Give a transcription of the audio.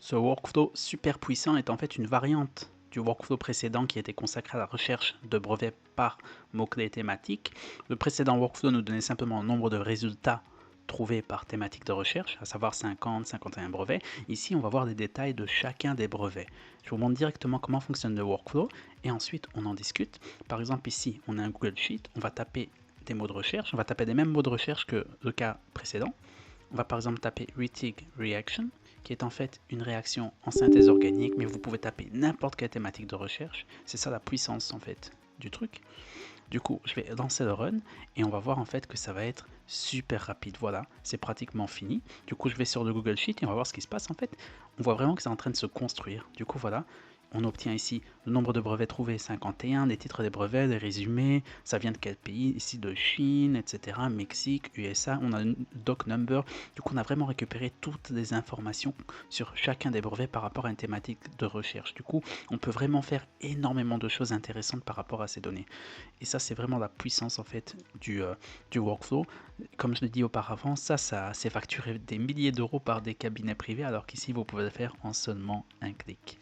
Ce workflow super puissant est en fait une variante du workflow précédent qui était consacré à la recherche de brevets par mots-clés thématiques. Le précédent workflow nous donnait simplement le nombre de résultats trouvés par thématique de recherche, à savoir 50, 51 brevets. Ici, on va voir des détails de chacun des brevets. Je vous montre directement comment fonctionne le workflow et ensuite on en discute. Par exemple, ici, on a un Google Sheet, on va taper des mots de recherche, on va taper les mêmes mots de recherche que le cas précédent. On va par exemple taper Retig Reaction, qui est en fait une réaction en synthèse organique, mais vous pouvez taper n'importe quelle thématique de recherche. C'est ça la puissance en fait du truc. Du coup, je vais lancer le run et on va voir en fait que ça va être super rapide. Voilà, c'est pratiquement fini. Du coup, je vais sur le Google Sheet et on va voir ce qui se passe en fait. On voit vraiment que c'est en train de se construire. Du coup, voilà, on obtient ici le nombre de brevets trouvés 51, les titres des brevets, les résumés, ça vient de quel pays, ici de Chine, etc., Mexique, USA, on a un doc number, du coup on a vraiment récupéré toutes les informations sur chacun des brevets par rapport à une thématique de recherche. Du coup, on peut vraiment faire énormément de choses intéressantes par rapport à ces données. Et ça, c'est vraiment la puissance en fait du workflow. Comme je l'ai dit auparavant, ça c'est facturé des milliers d'euros par des cabinets privés, alors qu'ici vous pouvez le faire en seulement un clic.